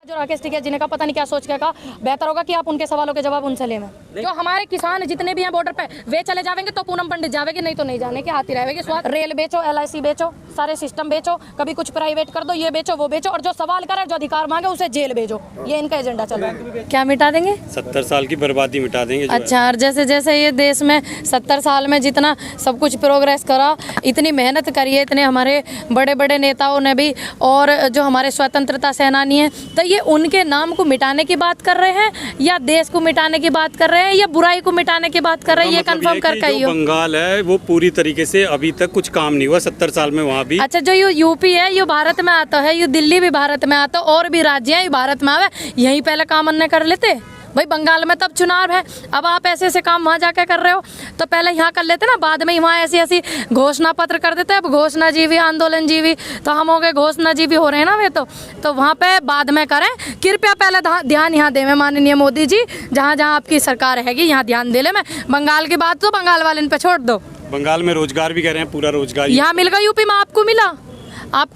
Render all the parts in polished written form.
जो राकेश टिकैत जिन्हें का पता नहीं क्या सोच के कहा, बेहतर होगा कि आप उनके सवालों के जवाब उनसे लें। जो हमारे किसान जितने भी हैं बॉर्डर पे वे चले जाएंगे तो पूनम पंडित जाएगी, नहीं तो नहीं जाने के आती रहेगी। स्वाद रेल बेचो, LIC बेचो, सारे सिस्टम बेचो, कभी कुछ प्राइवेट कर दो, ये बेचो वो बेचो, और जो सवाल करे जो अधिकार मांगे उसे जेल भेजो। ये इनका एजेंडा चल रहा है। क्या मिटा देंगे? 70 साल की बर्बादी मिटा देंगे। अच्छा, और जैसे जैसे ये देश में 70 साल में जितना सब कुछ प्रोग्रेस करा, इतनी मेहनत करी है, इतने हमारे बड़े बड़े नेताओं ने भी, और जो हमारे स्वतंत्रता सेनानी हैं, तो ये उनके नाम को मिटाने की बात कर रहे हैं या देश को मिटाने की बात कर रहे हैं या बुराई को मिटाने की बात कर रहे हैं? ये कंफर्म करके आइए। बंगाल है वो पूरी तरीके से अभी तक कुछ काम नहीं हुआ 70 साल में वहाँ भी। अच्छा, जो यूपी है ये भारत में आता है, ये दिल्ली भी भारत में आता है, और भी राज्य हैं ये भारत में आवे, यहीं पहले काम अन्य कर लेते भाई। बंगाल में तब चुनाव है, अब आप ऐसे ऐसे काम वहाँ जाके कर रहे हो, तो पहले यहाँ कर लेते ना, बाद में वहाँ ऐसी ऐसी घोषणा पत्र कर देते। अब घोषणा जीवी आंदोलन जीवी तो हम हो गए घोषणा जीवी हो रहे हैं ना वे, तो वहाँ पे बाद में करें। कृपया पहले ध्यान यहाँ दें माननीय मोदी जी, जहाँ जहाँ आपकी सरकार रहेगी यहाँ ध्यान दे ले। मैं बंगाल की बात तो बंगाल वाले इन पे छोड़ दो। बंगाल में रोजगार भी कह रहे हैं, पूरा रोजगार यहाँ मिलेगा। यूपी में आपको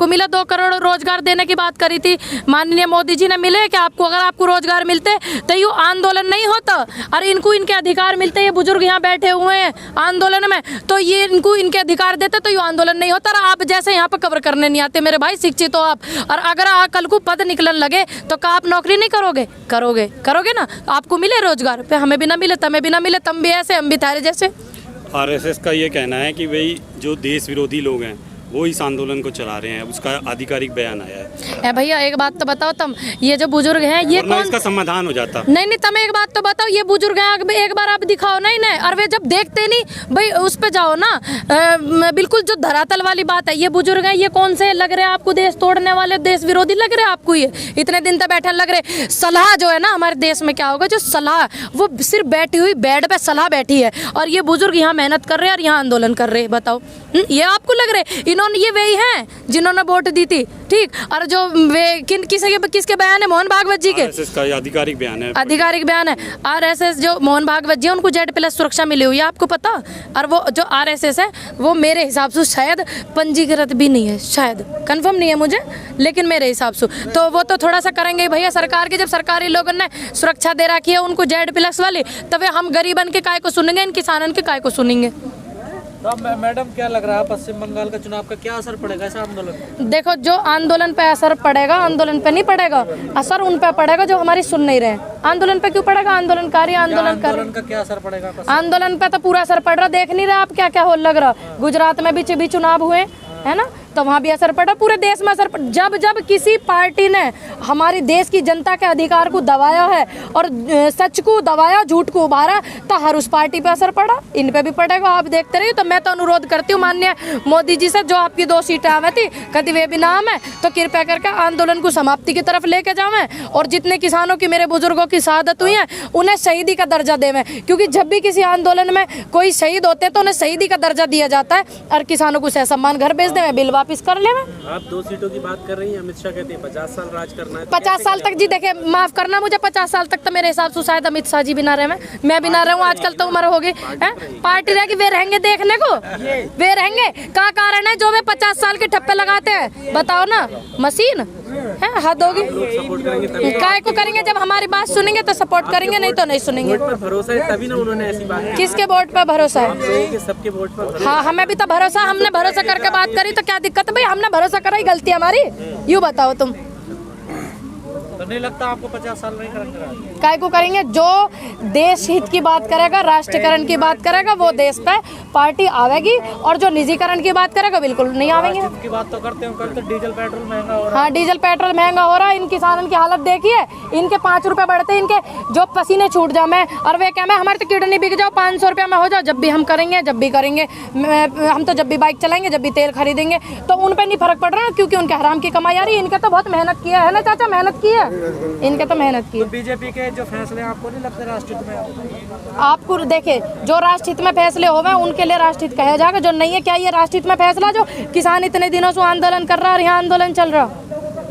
मिला 2 करोड़ रोजगार देने की बात करी थी माननीय मोदी जी ने, मिले क्या आपको? अगर आपको रोजगार मिलते तो ये आंदोलन नहीं होता। अरे इनको इनके अधिकार मिलते, ये बुजुर्ग यहाँ बैठे हुए हैं आंदोलन में, तो ये इनको इनके अधिकार देते तो ये आंदोलन नहीं होता। और आप जैसे यहाँ पर कवर करने नहीं आते मेरे भाई, शिक्षित हो आप, और अगर कल को पद निकलने लगे तो क्या आप नौकरी नहीं करोगे ना? आपको मिले रोजगार पे, हमें भी ना मिले, तमें भी ना मिले, तुम भी ऐसे हम भी तारे जैसे। RSS का ये कहना है कि भाई जो देश विरोधी लोग हैं वो इस आंदोलन को चला रहे हैं, उसका आधिकारिक बयान आया है। भैया एक बात तो बताओ, तुम ये जो बुजुर्ग हैं ये कौन? इसका समाधान हो जाता। नहीं, तुम एक बात तो बताओ, ये बुजुर्ग हैं, एक बार आप दिखाओ। नहीं, और वे जब देखते नहीं भाई उस पे जाओ ना, बिल्कुल जो धरातल वाली बात है। ये बुजुर्ग हैं, ये कौन से लग रहे हैं आपको? देश तोड़ने वाले, देश विरोधी लग रहे हैं आपको? ये इतने दिन तक बैठे लग रहे। सलाह जो है ना हमारे देश में क्या होगा, जो सलाह वो सिर्फ बैठी हुई बेड पे सलाह बैठी है, और ये बुजुर्ग यहाँ मेहनत कर रहे हैं और यहाँ आंदोलन कर रहे हैं। बताओ ये आपको लग रहे? इन्होंने ये वही हैं जिन्होंने वोट दी थी, ठीक? और जो वे किसके बयान है? मोहन भागवत जी के। RSS का आधिकारिक बयान है। आधिकारिक बयान है। RSS जो मोहन भागवत जी उनको Z+ सुरक्षा मिली हुई है, आपको पता? और वो जो RSS है वो मेरे हिसाब से शायद पंजीकृत भी नहीं है, शायद कंफर्म नहीं है मुझे, लेकिन मेरे हिसाब से तो वो तो थोड़ा सा करेंगे भैया सरकार के। जब सरकारी लोगों ने सुरक्षा दे रखी है उनको Z+ वाली, तब हम गरीबन के काय को सुनेंगे, इन किसानों के काय को सुनेंगे? तो मैडम क्या लग रहा है पश्चिम बंगाल का चुनाव का क्या असर पड़ेगा इस आंदोलन? देखो, जो आंदोलन पे असर पड़ेगा, आंदोलन पे नहीं पड़ेगा असर, उन पे पड़ेगा जो हमारी सुन नहीं रहे। आंदोलन पे क्यों पड़ेगा? आंदोलनकारी आंदोलन का क्या असर पड़ेगा? आंदोलन पे तो पूरा असर पड़ रहा, देख नहीं रहे आप क्या क्या हो लग रहा? गुजरात में भी चुनाव हुए है ना, तो वहाँ भी असर पड़ा, पूरे देश में असर पड़ा। जब किसी पार्टी ने हमारी देश की जनता के अधिकार को दबाया है और सच को दबाया, झूठ को उभारा, तो हर उस पार्टी पे असर पड़ा, इन पे भी पड़ेगा। आप देखते रहिए। तो मैं तो अनुरोध करती हूँ माननीय मोदी जी से, जो आपकी 2 सीटें आवे थी कभी वे भी नाम है, तो कृपया करके आंदोलन को समाप्ति की तरफ लेके जावें, और जितने किसानों की, मेरे बुजुर्गों की शहादत हुई है उन्हें शहीदी का दर्जा देवें, क्योंकि जब भी किसी आंदोलन में कोई शहीद होते हैं तो उन्हें शहीदी का दर्जा दिया जाता है, और किसानों को सहसम्मान घर भेज देवें, बिल वापिस कर ले। आप 2 सीटों की बात कर रही हैं, अमित शाह कहते हैं 50 साल राज करना है। 50 साल तक जी, देखे माफ करना मुझे, 50 साल तक तो मेरे हिसाब से शायद अमित शाह जी भी ना रहे, मैं भी ना रहूं। आजकल तो उम्र होगी, पार्टी रहेगी, वे रहेंगे देखने को, वे रहेंगे। क्या कारण है जो वे 50 साल के ठप्पे लगाते हैं? बताओ ना, मशीन है, हद होगी। काय को करेंगे? जब हमारी बात सुनेंगे तो सपोर्ट करेंगे, नहीं तो नहीं सुनेंगे। भरोसा है तभी ना उन्होंने ऐसी बात। किसके वोट पे भरोसा है? सबके वोट पर। हाँ, हमें भी तो भरोसा, हमने भरोसा करके बात करी तो क्या दिक्कत है भाई? हमने भरोसा करा ही गलती हमारी? यूँ बताओ तुम। तो नहीं लगता आपको 50 साल नहीं करेंगे? काय को करेंगे? जो देश हित की बात करेगा, राष्ट्रीयकरण की बात करेगा, वो देश पे पार्टी आवेगी, और जो निजीकरण की बात करेगा बिल्कुल नहीं आवेंगे। की बात तो करते हैं, कल तो डीजल पेट्रोल महंगा हो रहा है। हाँ, डीजल पेट्रोल महंगा हो रहा है। इन किसानों की हालत देखिए, इनके 5 रुपए बढ़ते, इनके जो पसीने छूट जाए मैं, और वे क्या मैं हमारे तो किडनी बिक जाओ, 500 रुपया में हो जाओ, जब भी हम करेंगे, हम तो जब भी बाइक चलाएंगे, जब भी तेल खरीदेंगे, तो उन पर नहीं फर्क पड़ रहा, क्योंकि उनके हराम की कमाई आ रही है। इनके तो बहुत मेहनत किया है ना चाचा, मेहनत की है इनके, तो मेहनत की। तो बीजेपी के जो फैसले आपको नहीं लगते राष्ट्रहित में? आपको देखे, जो राष्ट्रहित में फैसले होवे उनके लिए राष्ट्रहित कहा जाएगा, जो नहीं है क्या ये राष्ट्रहित में फैसला? जो किसान इतने दिनों से आंदोलन कर रहा है और यहाँ आंदोलन चल रहा,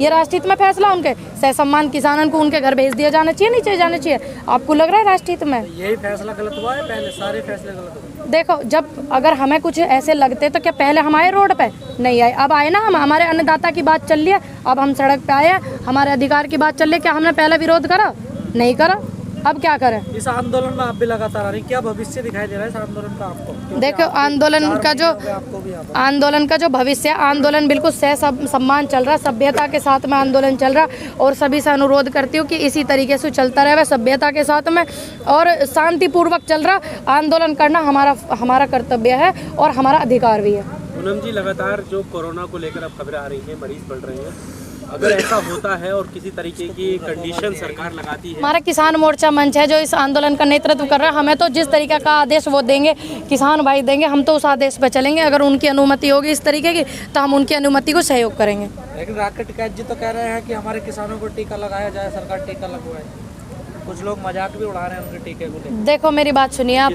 ये राष्ट्रहित में फैसला? उनके सम्मान किसानन को उनके घर भेज दिया जाना चाहिए, नहीं चाहिए जाना चाहिए? आपको लग रहा है राष्ट्रीय हित में? यही फैसला गलत हुआ है, पहले सारे फैसले गलत हुए? देखो, जब अगर हमें कुछ ऐसे लगते तो क्या पहले हम आए रोड पे? नहीं आए। अब आए ना, हम हमारे अन्नदाता की बात चल रही है, अब हम सड़क पे आए, हमारे अधिकार की बात चल रही है। क्या हमने पहले विरोध करा? नहीं करा। अब क्या करें? इस आंदोलन में आप भी लगातार आ रही, क्या भविष्य दिखाई दे रहा है इस आंदोलन का आपको? देखो, आंदोलन का जो भविष्य, आंदोलन बिल्कुल सम्मान चल रहा है, सभ्यता के साथ में आंदोलन चल रहा है। और सभी से अनुरोध करती हूँ कि इसी तरीके से चलता रहे, सभ्यता के साथ में और शांतिपूर्वक चल रहा आंदोलन करना हमारा कर्तव्य है और हमारा अधिकार भी है। पूनम जी, लगातार जो कोरोना को लेकर अब खबरें आ रही हैं, मरीज बढ़ रहे हैं, अगर ऐसा होता है और किसी तरीके की कंडीशन सरकार लगाती है? हमारा किसान मोर्चा मंच है जो इस आंदोलन का नेतृत्व कर रहा है। हमें तो जिस तरीके का आदेश वो देंगे, किसान भाई देंगे, हम तो उस आदेश पे चलेंगे। अगर उनकी अनुमति होगी इस तरीके की तो हम उनकी अनुमति को सहयोग करेंगे। लेकिन राकेट कैच जी तो कह रहे हैं कि हमारे किसानों को टीका लगाया जाए, सरकार टीका लगवाए। कुछ लोग मजाक भी उड़ा रहे हैं उनके टीके को लेकर। देखो, मेरी बात सुनिए आप,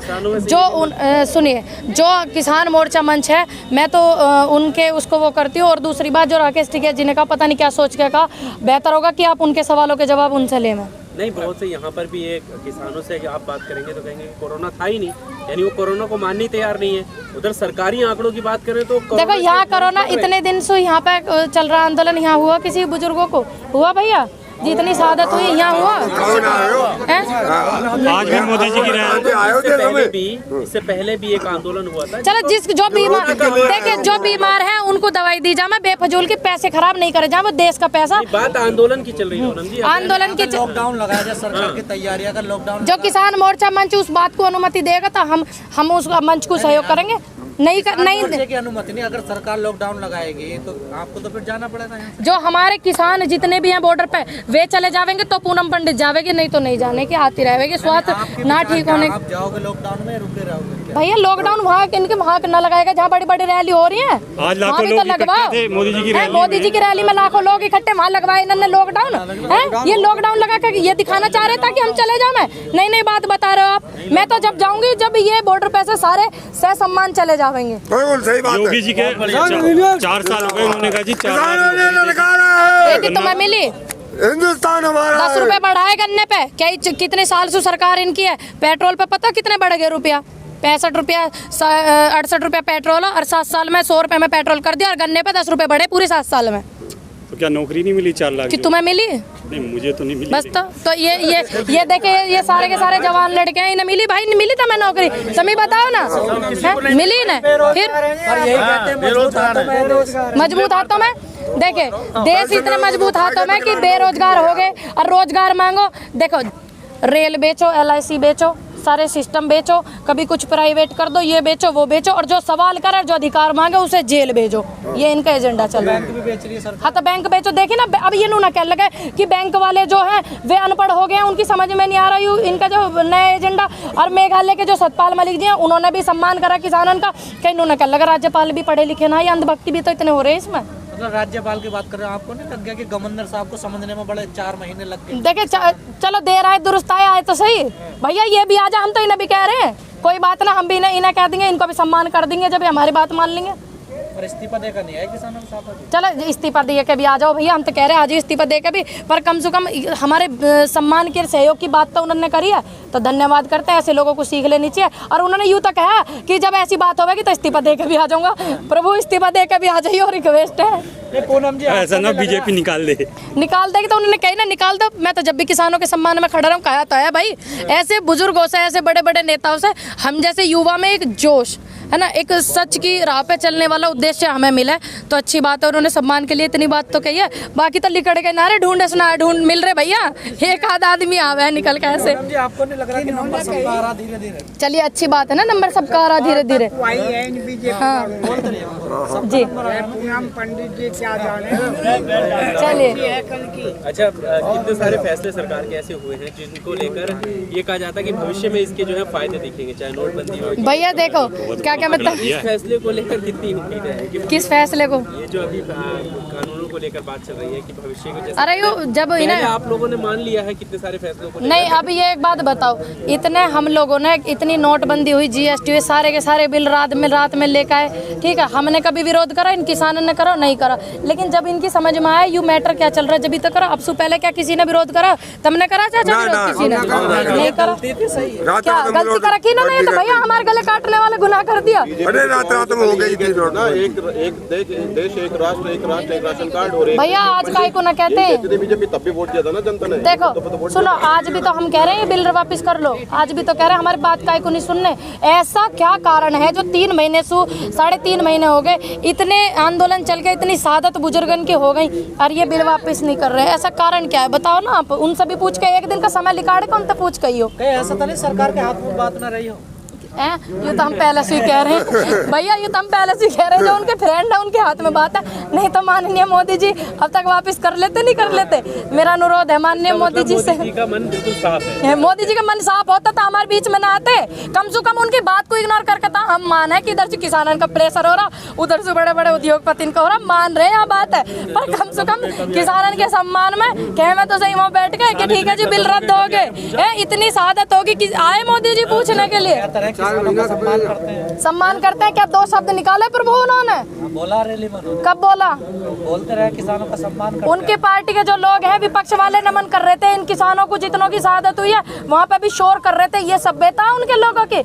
सुनिए, जो किसान मोर्चा मंच है, मैं तो उनके उसको वो करती हूँ। और दूसरी बात, जो राकेश टिकैत जी ने कहा, पता नहीं क्या सोच के कहा, बेहतर होगा कि आप उनके सवालों के जवाब उनसे ले। मैं नहीं, बहुत से यहाँ पर भी एक किसानों से आप बात करेंगे तो कहेंगे कि कोरोना था ही नहीं, यानी वो कोरोना को मानने तैयार नहीं है। उधर सरकारी आंकड़ों की बात करें तो देखो, यहाँ कोरोना इतने दिन से यहाँ पे चल रहा आंदोलन, यहाँ हुआ किसी बुजुर्गों को हुआ? भैया, जितनी शहादत हुई यहाँ हुआ? आज भी मोदी जी की इससे पहले भी एक आंदोलन हुआ था। चलो, जो बीमार, देखिए, जो बीमार है उनको दवाई दी जाए, बेफजूल के पैसे खराब नहीं करे जाए, वो देश का पैसा। बात आंदोलन की चल रही है, आंदोलन की लॉकडाउन लगाया जाए, सरकार की तैयारी, अगर लॉकडाउन जो किसान मोर्चा मंच उस बात को अनुमति देगा तो हम उस मंच को सहयोग करेंगे। नहीं की अनुमति नहीं, अगर सरकार लॉकडाउन लगाएगी तो आपको तो फिर जाना पड़ेगा यहाँ से। जो हमारे किसान जितने भी हैं बॉर्डर पे, वे चले जावेंगे तो पूनम पंडित जावेगी, नहीं तो नहीं जाने की, आती रहेगी। स्वास्थ्य ना ठीक होने, आप जाओगे लॉकडाउन में, रुके रहोगे? भैया, लॉकडाउन वहाँ इनके वहाँ न लगाएगा जहाँ बड़ी बड़ी रैली हो रही है, आज वहाँ भी तो लगवाओ। मोदी जी की रैली में लाखों लोग इकट्ठे, वहाँ लगवाए इन्होंने लॉकडाउन है। ये लॉकडाउन लगा कर ये दिखाना चाह रहे ताकि हम चले जाए। नहीं बात बता रहे हो आप। मैं तो जब जाऊंगी जब ये बॉर्डर पे से सारे सम्मान चले जाएंगे। सही बात है। योगी जी के 4 साल हो गए, उन्होंने कहा जी 4 साल तुम्हें मिली हिंदुस्तान हमारा 10 रुपए बढ़ाए गन्ने पे, क्या कितने साल से सरकार इनकी है? पेट्रोल पे पता कितने बढ़ गए रुपया? 65 रुपया, 68 रुपया पेट्रोल, और 7 साल में 100 रुपये में पेट्रोल कर दिया, और गन्ने पे 10 रुपए बढ़े पूरे 7 साल में। तो क्या नौकरी नहीं मिली 4 लाख? कि तुम्हें मिली? नहीं, मुझे तो नहीं मिली। बस तो ये देखे, ये सारे के सारे जवान लड़के हैं, इन्हें मिली? भाई नहीं मिली तो मैं नौकरी, तुम्हें बताओ ना, मिली ना? फिर मजबूत हाथों में, देखे, देश इतने मजबूत हाथों में कि बेरोजगार हो गए और रोजगार मांगो। देखो, रेल बेचो, LIC बेचो, सारे सिस्टम बेचो, कभी कुछ प्राइवेट कर दो, ये बेचो वो बेचो, और जो सवाल करे, जो अधिकार मांगे, उसे जेल भेजो। ये इनका एजेंडा चल रहा है। बैंक भी बेच रही है सरकार। हाँ, तो बैंक बेचो। देखिए ना, अब ये ना कह लगे कि बैंक वाले जो हैं वे अनपढ़ हो गए हैं, उनकी समझ में नहीं आ रहा इनका जो नया एजेंडा। और मेघालय के जो सतपाल मलिक जी हैं, उन्होंने भी सम्मान करा किसानों का। कहीं उन्होंने कह लगा राज्यपाल भी पढ़े लिखे ना, ये अंधभक्ति भी तो इतने हो रहे हैं इसमें। मतलब राज्यपाल की बात कर रहे हो, आपको नहीं लग गया कि गवर्नर साहब को समझने में बड़े 4 महीने लग गए? देखिए, चलो देर आए दुरुस्त आए तो सही भैया, ये भी आ जा, हम तो इन्हें भी कह रहे हैं, कोई बात ना, हम भी इन्हें कह देंगे, इनको भी सम्मान कर देंगे जब हमारी बात मान लेंगे। और इस्तीफा देकर नहीं है किसानों के साथ? चलो इस्तीफा दे के भी आ जाओ भैया, हम तो कह रहे हैं आज ही इस्तीफा दे के भी, पर कम से कम हमारे सम्मान के सहयोग की बात तो उन्होंने करी है, तो धन्यवाद करते हैं। ऐसे लोगों को सीख लेनी चाहिए। और उन्होंने यूँ तो कहा कि जब ऐसी बात होगी तो इस्तीफा दे के भी आ जाऊंगा। प्रभु, इस्तीफा दे के भी आ जाइए, और रिक्वेस्ट है। पूनम जी, ऐसा ना बीजेपी निकाल देगी, तो उन्होंने कही ना निकाल दो। मैं तो जब भी किसानों के सम्मान में खड़ा रहा हूँ, कहा तो है भाई, ऐसे बुजुर्गों से, ऐसे बड़े बड़े नेताओं से, हम जैसे युवा में एक जोश है ना, एक सच की राह पे चलने वाला उद्देश्य हमें मिला, तो अच्छी बात है। उन्होंने सम्मान के लिए इतनी बात तो कही है, बाकी तो लिकड़ के नारे ढूंढ मिल रहे भैया, एक आध आदमी आवे है निकल के ऐसे। आपको नहीं लग रहा कि नंबर सबका आ रहा धीरे-धीरे? चलिए, अच्छी बात है ना, नंबर सबका आ रहा धीरे-धीरे। हाँ जी, पंडित जी क्या जाने। चलिए। अच्छा, कितने सारे फैसले सरकार के ऐसे हुए हैं जिनको लेकर ये कहा जाता है कि भविष्य में इसके जो है फायदे दिखेंगे, चाहे नोटबंदी हो। भैया देखो, क्या मतलब, इस फैसले को लेकर कितनी उम्मीद है? किस फैसले को? ये जो अभी कानूनों को लेकर बात चल रही है कि भविष्य को जैसे अरे यो जब पहले इन्हें आप लोगों ने मान लिया है कितने सारे फैसलों को नहीं, अब ये एक बात बताओ, इतने हम लोगों ने इतनी नोटबंदी हुई, जीएसटी हुई, सारे के सारे बिल रात में लेकर आए, ठीक है, हमने कभी विरोध करा, इन किसानों ने करा नहीं करा, लेकिन जब इनकी समझ में आया यू मैटर क्या चल रहा है, जब तक करा। अब से पहले क्या किसी ने विरोध करा? तुमने करा चाचा विरोध? किसी ने नहीं करा। क्या गलती कर रखी ना? नहीं तो भैया हमारे गले काटने वाले गुनाह कर दिया। अरे रात में हो गई थी ना, एक देश एक राष्ट्र एक राशन कार्ड और भैया आज काहे को ना कहते हैं, बीजेपी तब भी वोट दिया था ना जनता ने। देखो सुनो, आज भी तो हम कह रहे हैं बिल वापस कर लो, आज भी तो कह रहे हैं, हमारी बात काहे को नहीं सुनने। ऐसा क्या कारण है जो 3 महीने से 3.5 महीने हो गए, इतने आंदोलन चल के इतनी सादत बुजुर्गन की हो गई और ये बिल वापस नहीं कर रहे? ऐसा कारण क्या है बताओ ना आप। उनसे भी पूछ के एक दिन का समय निकाल के उनसे पूछ कही हो। कहीं ऐसा तो नहीं सरकार के हाथ में बात ना रही हो? ये तो हम पहले से ही कह रहे हैं भैया, ये तो हम पहले से ही कह रहे हैं, जो उनके फ्रेंड है उनके हाथ में बात है। नहीं तो माननीय मोदी जी अब तक वापस कर लेते, नहीं कर लेते। मेरा अनुरोध है माननीय मोदी जी से। मोदी जी का मन बिल्कुल साफ है। मोदी जी का मन साफ होता तो हमारे बीच में ना आते, कम से कम उनकी बात को इग्नोर करके था। हम मान है कि इधर से किसानों का प्रेशर हो रहा, उधर से बड़े बड़े उद्योगपति का हो रहा, मान रहे हैं बात है, पर कम से कम किसानों के सम्मान में कहे मैं तो सही वहाँ बैठ के कि ठीक है जी बिल रद्द हो गए। इतनी सादत होगी कि आए मोदी जी पूछने के लिए। सम्मान करते हैं क्या? 2 शब्द निकाले प्रभु उन्होंने? बोला रैली में, कब बोला? बोलते रहे किसानों का सम्मान करते उनकी पार्टी के जो लोग हैं विपक्ष वाले नमन कर रहे थे इन किसानों को, जितनों की शहादत हुई है वहाँ पे भी शोर कर रहे थे। ये सभ्यता उनके लोगों की